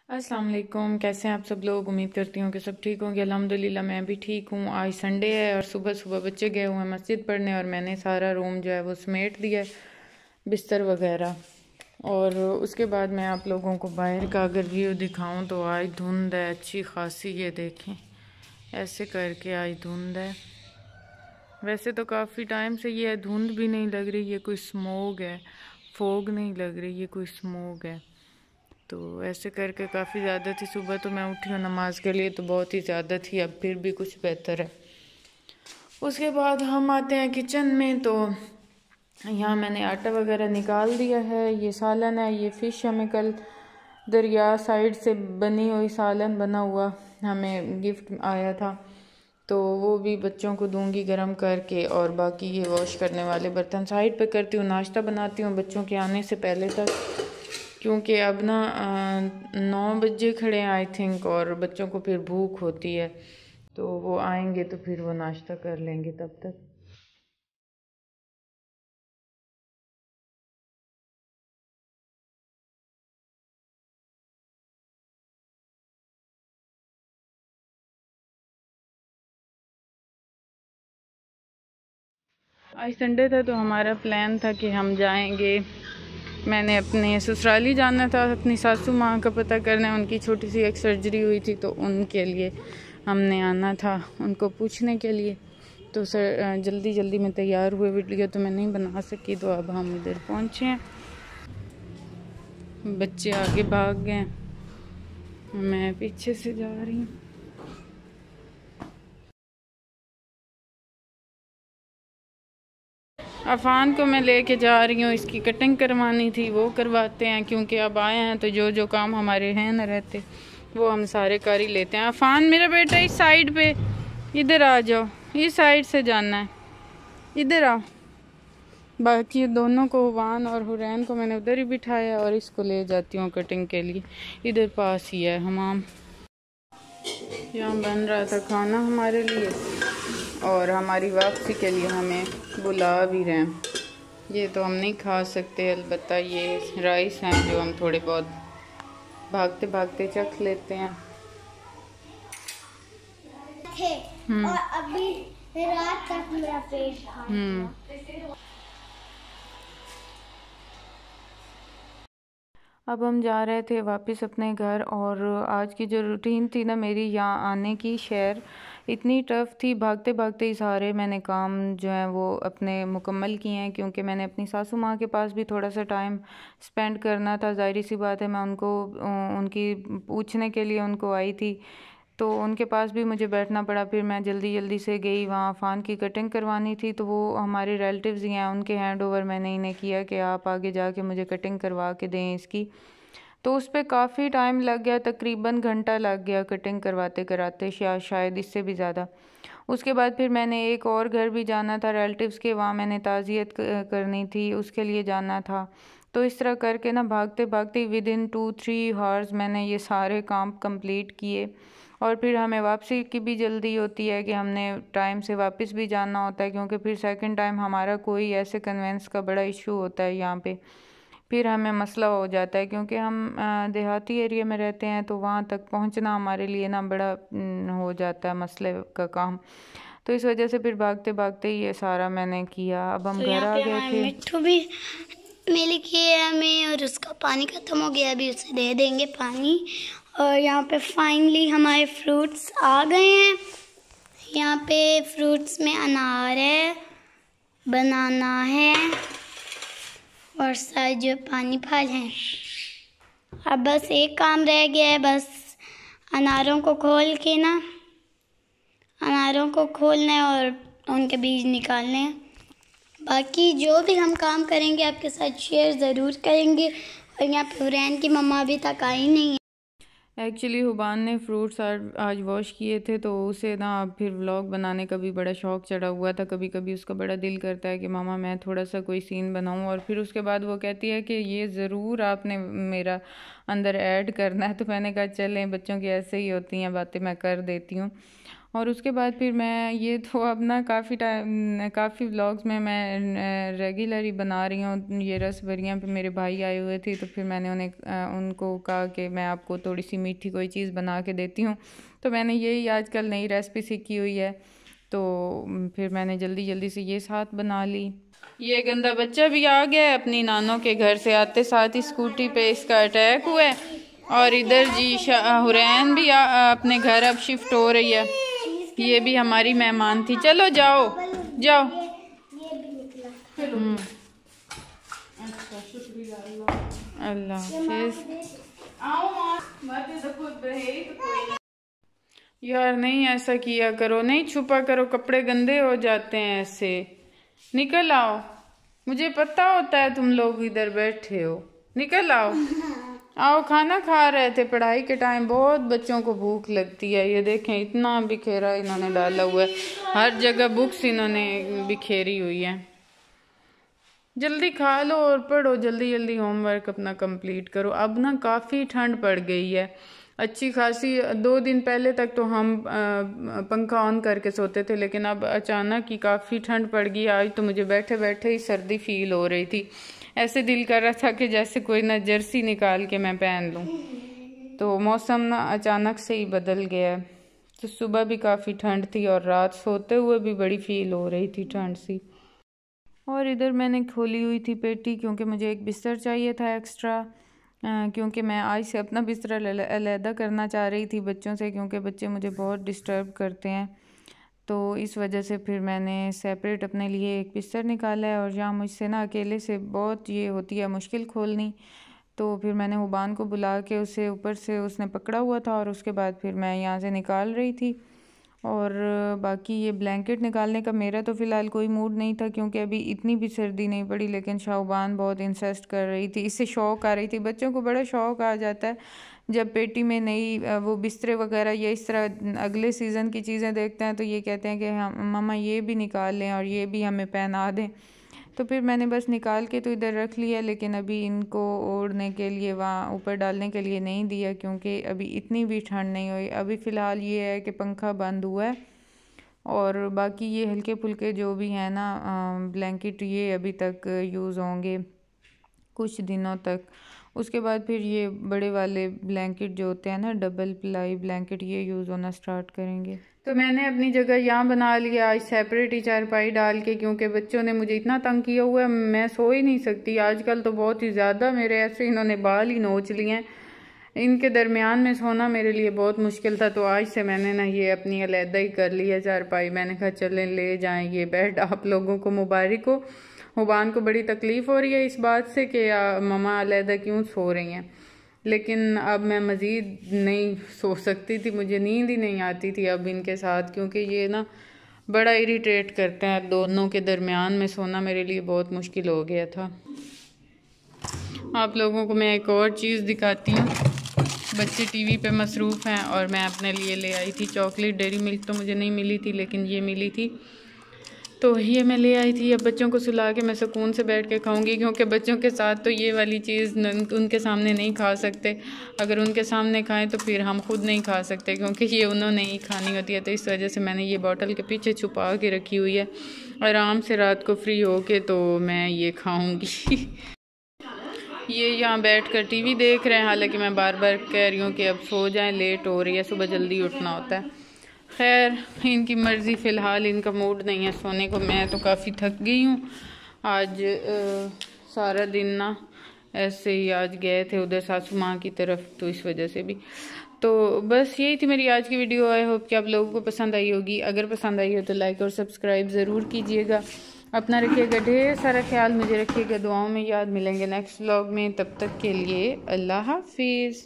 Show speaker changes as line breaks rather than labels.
अस्सलाम वालेकुम। कैसे हैं आप सब लोग? उम्मीद करती हूँ कि सब ठीक होंगे। अल्हम्दुलिल्लाह मैं भी ठीक हूँ। आज संडे है और सुबह सुबह बच्चे गए हुए हैं मस्जिद पढ़ने और मैंने सारा रूम जो है वो समेट दिया है, बिस्तर वगैरह। और उसके बाद मैं आप लोगों को बाहर का अगर व्यू दिखाऊं तो आज धुंध है अच्छी खासी, ये देखें ऐसे करके आज धुंध है। वैसे तो काफ़ी टाइम से ये धुंध भी नहीं लग रही, ये कोई स्मोग है, फोग नहीं लग रही, ये कोई स्मोग है। तो ऐसे करके काफ़ी ज़्यादा थी। सुबह तो मैं उठी हूँ नमाज के लिए तो बहुत ही ज़्यादा थी, अब फिर भी कुछ बेहतर है। उसके बाद हम आते हैं किचन में, तो यहाँ मैंने आटा वगैरह निकाल दिया है। ये सालन है, ये फ़िश हमें कल दरिया साइड से बनी हुई सालन बना हुआ हमें गिफ्ट आया था, तो वो भी बच्चों को दूंगी गरम करके। और बाकी ये वॉश करने वाले बर्तन साइड पे करती हूँ, नाश्ता बनाती हूँ बच्चों के आने से पहले तक, क्योंकि अब ना 9 बजे खड़े हैं आई थिंक, और बच्चों को फिर भूख होती है तो वो आएंगे तो फिर वो नाश्ता कर लेंगे तब तक। आज संडे था तो हमारा प्लान था कि हम जाएंगे, मैंने अपने ससुराली जाना था अपनी सासू माँ का पता करने। उनकी छोटी सी एक सर्जरी हुई थी तो उनके लिए हमने आना था उनको पूछने के लिए। तो सर जल्दी जल्दी में तैयार हुए, वीडियो तो मैं नहीं बना सकी, तो अब हम इधर पहुँचे हैं। बच्चे आगे भाग गए, मैं पीछे से जा रही हूँ। अफान को मैं लेके जा रही हूँ, इसकी कटिंग करवानी थी, वो करवाते हैं, क्योंकि अब आए हैं तो जो जो काम हमारे हैं न रहते वो हम सारे कर ही लेते हैं। अफान मेरा बेटा इस साइड पे, इधर आ जाओ, इस साइड से जाना है, इधर आओ। बाकी दोनों को, वान और हुरैन को मैंने उधर ही बिठाया और इसको ले जाती हूँ कटिंग के लिए, इधर पास ही है हमाम। यहाँ बन रहा था खाना हमारे लिए और हमारी वापसी के लिए हमें बुला भी रहे हैं। ये तो हम नहीं खा सकते, अलबत्ता ये राइस हैं जो हम थोड़े बहुत भागते भागते चख लेते हैं।
और अभी रात तक मेरा पेट खाया।
अब हम जा रहे थे वापस अपने घर, और आज की जो रूटीन थी ना मेरी यहाँ आने की, शहर इतनी टफ़ थी, भागते भागते ही सारे मैंने काम जो हैं वो अपने मुकम्मल किए हैं, क्योंकि मैंने अपनी सासू माँ के पास भी थोड़ा सा टाइम स्पेंड करना था। ज़ाहिर सी बात है, मैं उनको उनकी पूछने के लिए उनको आई थी, तो उनके पास भी मुझे बैठना पड़ा। फिर मैं जल्दी जल्दी से गई, वहाँ फ़ान की कटिंग करवानी थी, तो वो हमारे रिलेटिव्स ही हैं, उनके हैंड ओवर मैंने इन्हें किया कि आप आगे जाके मुझे कटिंग करवा के दें इसकी। तो उस पर काफ़ी टाइम लग गया, तकरीबन घंटा लग गया कटिंग करवाते कराते, शायद इससे भी ज़्यादा। उसके बाद फिर मैंने एक और घर भी जाना था रिलेटिव्स के, वहाँ मैंने ताज़ियत करनी थी, उसके लिए जाना था। तो इस तरह करके ना भागते भागते विद इन 2-3 आवर्स मैंने ये सारे काम कंप्लीट किए। और फिर हमें वापसी की भी जल्दी होती है कि हमने टाइम से वापस भी जाना होता है, क्योंकि फिर सेकंड टाइम हमारा कोई ऐसे कन्वेंस का बड़ा इशू होता है यहाँ पे, फिर हमें मसला हो जाता है, क्योंकि हम देहाती एरिया में रहते हैं, तो वहाँ तक पहुँचना हमारे लिए ना बड़ा हो जाता है मसले का काम। तो इस वजह से फिर भागते भागते ये सारा मैंने किया। अब हम
तो
घर
यहाँ
आ
पे
गए
हमारे
थे।
मिट्टू भी मिल किए हमें, और उसका पानी ख़त्म हो गया, अभी उसे दे देंगे पानी। और यहाँ पे फाइनली हमारे फ्रूट्स आ गए हैं। यहाँ पे फ्रूट्स में अनार है, बनाना है और सारे जो पानी फल हैं। अब बस एक काम रह गया है, बस अनारों को खोल के ना, अनारों को खोलना है और उनके बीज निकालने हैं। बाकी जो भी हम काम करेंगे आपके साथ शेयर ज़रूर करेंगे। और यहाँ पे हुरैन की मम्मा अभी तक आई नहीं है।
एक्चुअली हुबान ने फ्रूट्स आज वॉश किए थे, तो उसे ना फिर व्लॉग बनाने का भी बड़ा शौक़ चढ़ा हुआ था। कभी कभी उसका बड़ा दिल करता है कि मामा मैं थोड़ा सा कोई सीन बनाऊं, और फिर उसके बाद वो कहती है कि ये ज़रूर आपने मेरा अंदर ऐड करना है। तो मैंने कहा चलें, बच्चों की ऐसे ही होती हैं बातें, मैं कर देती हूँ। और उसके बाद फिर मैं ये तो अब ना काफ़ी व्लॉग्स में मैं रेगुलर ही बना रही हूँ। ये रसभरियाँ पे मेरे भाई आए हुए थे, तो फिर मैंने उनको कहा कि मैं आपको थोड़ी सी मीठी कोई चीज़ बना के देती हूँ। तो मैंने यही आजकल नई रेसिपी सीखी हुई है, तो फिर मैंने जल्दी जल्दी से ये साथ बना ली। ये गंदा बच्चा भी आ गया है अपनी नानों के घर से, आते साथ ही स्कूटी पे इसका अटैक हुआ है। और इधर जी हुरैन भी अपने घर अब शिफ्ट हो रही है। ये भी हमारी मेहमान थी। चलो जाओ जाओ। अच्छा शुक्रिया, अल्लाह हाफिज़। यार नहीं ऐसा किया करो, नहीं छुपा करो, कपड़े गंदे हो जाते हैं ऐसे। निकल आओ, मुझे पता होता है तुम लोग इधर बैठे हो, निकल आओ। आओ, खाना खा रहे थे, पढ़ाई के टाइम बहुत बच्चों को भूख लगती है। ये देखें इतना बिखेरा इन्होंने डाला हुआ है, हर जगह बुक्स इन्होंने बिखेरी हुई है। जल्दी खा लो और पढ़ो, जल्दी जल्दी होमवर्क अपना कंप्लीट करो। अब ना काफ़ी ठंड पड़ गई है अच्छी खासी। 2 दिन पहले तक तो हम पंखा ऑन करके सोते थे, लेकिन अब अचानक ही काफ़ी ठंड पड़ गई। आज तो मुझे बैठे बैठे ही सर्दी फील हो रही थी, ऐसे दिल कर रहा था कि जैसे कोई ना जर्सी निकाल के मैं पहन लूँ। तो मौसम ना अचानक से ही बदल गया है। तो सुबह भी काफ़ी ठंड थी और रात सोते हुए भी बड़ी फील हो रही थी ठंड सी। और इधर मैंने खोली हुई थी पेटी, क्योंकि मुझे एक बिस्तर चाहिए था एक्स्ट्रा, क्योंकि मैं आज से अपना बिस्तर अलहदा करना चाह रही थी बच्चों से, क्योंकि बच्चे मुझे बहुत डिस्टर्ब करते हैं। तो इस वजह से फिर मैंने सेपरेट अपने लिए एक बिस्तर निकाला है। और यहाँ मुझसे ना अकेले से बहुत ये होती है मुश्किल खोलनी, तो फिर मैंने हुबान को बुला के उसे ऊपर से उसने पकड़ा हुआ था, और उसके बाद फिर मैं यहाँ से निकाल रही थी। और बाकी ये ब्लैंकेट निकालने का मेरा तो फ़िलहाल कोई मूड नहीं था, क्योंकि अभी इतनी भी सर्दी नहीं पड़ी। लेकिन शाहबान बहुत इंसिस्ट कर रही थी, इससे शौक़ आ रही थी। बच्चों को बड़ा शौक़ आ जाता है जब पेटी में नई वो बिस्तरे वगैरह या इस तरह अगले सीज़न की चीज़ें देखते हैं, तो ये कहते हैं कि हम मम्मा ये भी निकाल लें और ये भी हमें पहना दें। तो फिर मैंने बस निकाल के तो इधर रख लिया, लेकिन अभी इनको ओढ़ने के लिए वहाँ ऊपर डालने के लिए नहीं दिया, क्योंकि अभी इतनी भी ठंड नहीं हुई। अभी फ़िलहाल ये है कि पंखा बंद हुआ है, और बाकी ये हल्के फुल्के जो भी हैं ना ब्लैंकेट, ये अभी तक यूज़ होंगे कुछ दिनों तक। उसके बाद फिर ये बड़े वाले ब्लैंकेट जो होते हैं ना डबल प्लाई ब्लैंकेट, ये यूज़ होना स्टार्ट करेंगे। तो मैंने अपनी जगह यहाँ बना लिया आज सेपरेट ही चारपाई डाल के, क्योंकि बच्चों ने मुझे इतना तंग किया हुआ है, मैं सो ही नहीं सकती आजकल। तो बहुत ही ज़्यादा मेरे ऐसे इन्होंने बाल ही नोच लिए हैं, इनके दरमियान में सोना मेरे लिए बहुत मुश्किल था। तो आज से मैंने ना ये अपनी अलहदा ही कर ली है चारपाई। मैंने कहा चलें ले जाएं ये बेड, आप लोगों को मुबारक हो। हुबान को बड़ी तकलीफ़ हो रही है इस बात से कि मम्मा अलहदा क्यों सो रही हैं, लेकिन अब मैं मज़ीद नहीं सो सकती थी, मुझे नींद ही नहीं आती थी अब इनके साथ, क्योंकि ये ना बड़ा इरिटेट करते हैं। दोनों के दरमियान में सोना मेरे लिए बहुत मुश्किल हो गया था। आप लोगों को मैं एक और चीज़ दिखाती हूँ। बच्चे टीवी पे मसरूफ़ हैं और मैं अपने लिए ले आई थी चॉकलेट। डेयरी मिल्क तो मुझे नहीं मिली थी, लेकिन ये मिली थी, तो ये मैं ले आई थी। अब बच्चों को सुला के मैं सुकून से बैठ के खाऊंगी, क्योंकि बच्चों के साथ तो ये वाली चीज़ उनके सामने नहीं खा सकते। अगर उनके सामने खाएं तो फिर हम खुद नहीं खा सकते, क्योंकि ये उन्होंने ही खानी होती है। तो इस वजह से मैंने ये बॉटल के पीछे छुपा के रखी हुई है, आराम से रात को फ्री हो के तो मैं ये खाऊँगी। ये यहाँ बैठकर टीवी देख रहे हैं, हालांकि मैं बार बार कह रही हूँ कि अब सो जाएं, लेट हो रही है, सुबह जल्दी उठना होता है। खैर इनकी मर्ज़ी, फ़िलहाल इनका मूड नहीं है सोने को। मैं तो काफ़ी थक गई हूँ आज, सारा दिन ना ऐसे ही आज गए थे उधर सासू माँ की तरफ, तो इस वजह से भी। तो बस यही थी मेरी आज की वीडियो। आई होप कि आप लोगों को पसंद आई होगी। अगर पसंद आई हो तो लाइक और सब्सक्राइब ज़रूर कीजिएगा। अपना रखिएगा ढेर सारा ख्याल, मुझे रखिएगा दुआओं में याद। मिलेंगे नेक्स्ट व्लॉग में, तब तक के लिए अल्लाह हाफिज़।